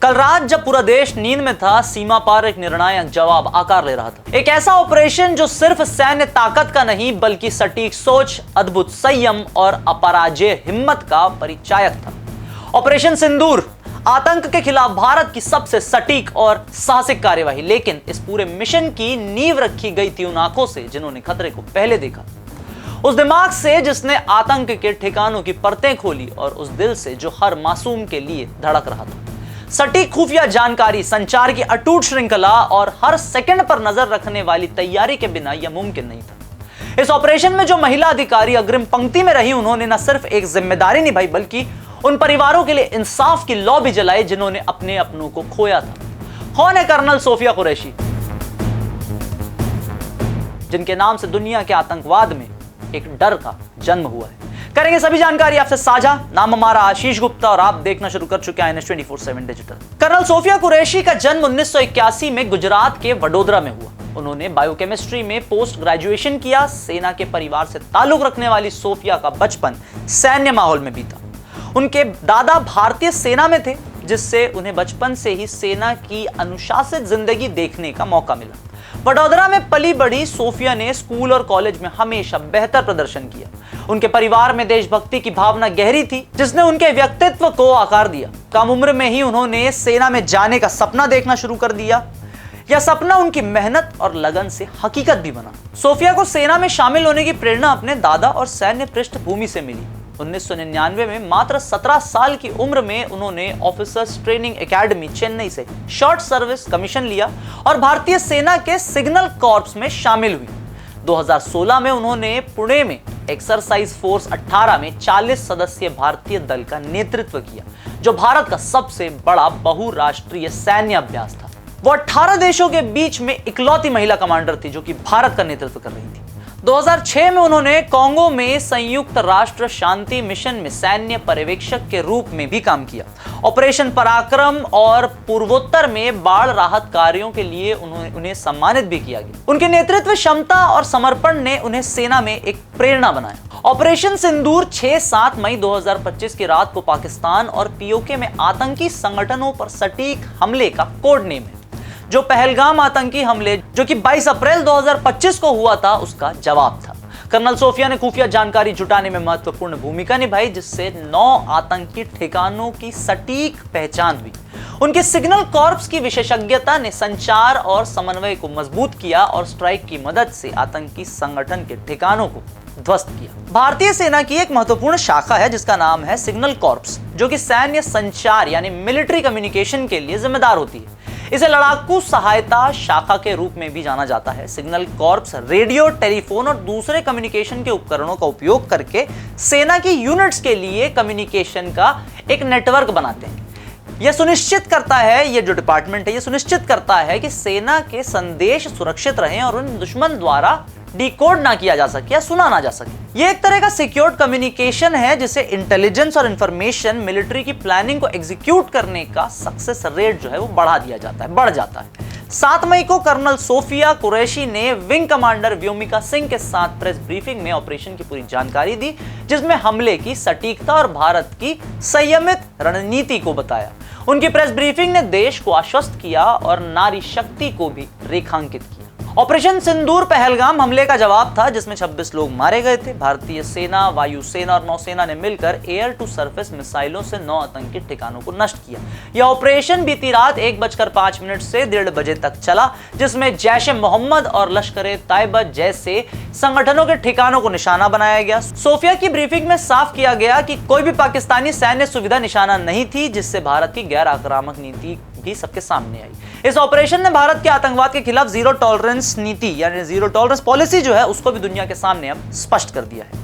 कल रात जब पूरा देश नींद में था, सीमा पार एक निर्णायक जवाब आकार ले रहा था। एक ऐसा ऑपरेशन जो सिर्फ सैन्य ताकत का नहीं बल्कि सटीक सोच, अद्भुत संयम और अपराजेय हिम्मत का परिचायक था। ऑपरेशन सिंदूर आतंक के खिलाफ भारत की सबसे सटीक और साहसिक कार्यवाही, लेकिन इस पूरे मिशन की नींव रखी गई थी उन आंखों से जिन्होंने खतरे को पहले देखा, उस दिमाग से जिसने आतंक के ठिकानों की परतें खोली और उस दिल से जो हर मासूम के लिए धड़क रहा था। सटीक खुफिया जानकारी, संचार की अटूट श्रृंखला और हर सेकंड पर नजर रखने वाली तैयारी के बिना यह मुमकिन नहीं था। इस ऑपरेशन में जो महिला अधिकारी अग्रिम पंक्ति में रही, उन्होंने न सिर्फ एक जिम्मेदारी निभाई बल्कि उन परिवारों के लिए इंसाफ की लौ भी जलाई जिन्होंने अपने अपनों को खोया था। कौन है कर्नल सोफिया कुरैशी, जिनके नाम से दुनिया के आतंकवाद में एक डर का जन्म हुआ है? करेंगे सभी जानकारी आपसे साझा। नाम हमारा आशीष गुप्ता और आप देखना शुरू कर चुके हैं NS24/7 digital. Colonel Sophia Qureshi का जन्म 1981 में गुजरात के वडोदरा में हुआ। उन्होंने बायोकेमिस्ट्री में पोस्ट ग्रेजुएशन किया। सेना के परिवार से ताल्लुक रखने वाली सोफिया का बचपन सैन्य माहौल में बीता। उनके दादा भारतीय सेना में थे, जिससे उन्हें बचपन से ही सेना की अनुशासित जिंदगी देखने का मौका मिला। वडोदरा में पली बड़ी सोफिया ने स्कूल और कॉलेज में हमेशा बेहतर प्रदर्शन किया। उनके परिवार में देशभक्ति की भावना गहरी थी, जिसने उनके व्यक्तित्व को आकार दिया। कम उम्र में ही उन्होंने सेना में जाने का सपना देखना शुरू कर दिया। यह सपना उनकी मेहनत और लगन से हकीकत भी बना। सोफिया को सेना में शामिल होने की प्रेरणा अपने दादा और सैन्य पृष्ठभूमि से मिली। 1999 में मात्र 17 साल की उम्र में उन्होंने ऑफिसर्स ट्रेनिंग एकेडमी चेन्नई से शॉर्ट सर्विस कमीशन लिया और भारतीय सेना के सिग्नल कॉर्प्स में शामिल हुई। 2016 में उन्होंने पुणे में एक्सरसाइज फोर्स 18 में 40 सदस्यीय भारतीय दल का नेतृत्व किया, जो भारत का सबसे बड़ा बहुराष्ट्रीय सैन्य अभ्यास था। वो 18 देशों के बीच में इकलौती महिला कमांडर थी जो कि भारत का नेतृत्व कर रही थी। 2006 में उन्होंने कांगो में संयुक्त राष्ट्र शांति मिशन में सैन्य पर्यवेक्षक के रूप में भी काम किया। ऑपरेशन पराक्रम और पूर्वोत्तर में बाढ़ राहत कार्यों के लिए उन्हें सम्मानित भी किया गया। उनके नेतृत्व क्षमता और समर्पण ने उन्हें सेना में एक प्रेरणा बनाया। ऑपरेशन सिंदूर 6-7 मई 2025 की रात को पाकिस्तान और पीओके में आतंकी संगठनों पर सटीक हमले का कोड नेम है, जो पहलगाम आतंकी हमले जो कि 22 अप्रैल 2025 को हुआ था उसका जवाब था। कर्नल सोफिया ने खुफिया जानकारी जुटाने में महत्वपूर्ण भूमिका निभाई, जिससे 9 आतंकी ठिकानों की सटीक पहचान हुई। उनके सिग्नल कॉर्प्स की विशेषज्ञता ने संचार और समन्वय को मजबूत किया और स्ट्राइक की मदद से आतंकी संगठन के ठिकानों को ध्वस्त किया। भारतीय सेना की एक महत्वपूर्ण शाखा है जिसका नाम है सिग्नल कॉर्प्स, जो कि सैन्य संचार यानी मिलिट्री कम्युनिकेशन के लिए जिम्मेदार होती है। इसे लड़ाकू सहायता शाखा के रूप में भी जाना जाता है। सिग्नल कॉर्प्स रेडियो, टेलीफोन और दूसरे कम्युनिकेशन के उपकरणों का उपयोग करके सेना की यूनिट्स के लिए कम्युनिकेशन का एक नेटवर्क बनाते हैं। यह सुनिश्चित करता है, ये जो डिपार्टमेंट है ये सुनिश्चित करता है कि सेना के संदेश सुरक्षित रहें और उन दुश्मन द्वारा डिकोड ना किया जा सके या सुना ना जा सके। यह एक तरह का सिक्योर्ड कम्युनिकेशन है जिसे इंटेलिजेंस और इंफॉर्मेशन मिलिट्री की प्लानिंग को एग्जीक्यूट करने का सक्सेस रेट जो है वो बढ़ा दिया जाता है, बढ़ जाता है। 7 मई को कर्नल सोफिया कुरैशी ने विंग कमांडर व्योमिका सिंह के साथ प्रेस ब्रीफिंग में ऑपरेशन की पूरी जानकारी दी, जिसमें हमले की सटीकता और भारत की संयमित रणनीति को बताया। उनकी प्रेस ब्रीफिंग ने देश को आश्वस्त किया और नारी शक्ति को भी रेखांकित किया। ऑपरेशन सिंदूर पहलगाम हमले का जवाब था, जिसमें 26 लोग मारे गए थे। भारतीय सेना, वायुसेना और नौसेना ने मिलकर एयर टू सरफेस मिसाइलों से 9 आतंकी ठिकानों को नष्ट किया। यह ऑपरेशन बीती रात 1:05 से 1:30 बजे तक चला, जिसमें जैश ए मोहम्मद और लश्कर ए तैयबा जैसे संगठनों के ठिकानों को निशाना बनाया गया। सोफिया की ब्रीफिंग में साफ किया गया कि कोई भी पाकिस्तानी सैन्य सुविधा निशाना नहीं थी, जिससे भारत की गैर आक्रामक नीति भी सबके सामने आई। इस ऑपरेशन ने भारत के आतंकवाद के खिलाफ जीरो टॉलरेंस नीति यानी जीरो टॉलरेंस पॉलिसी जो है उसको भी दुनिया के सामने अब स्पष्ट कर दिया है।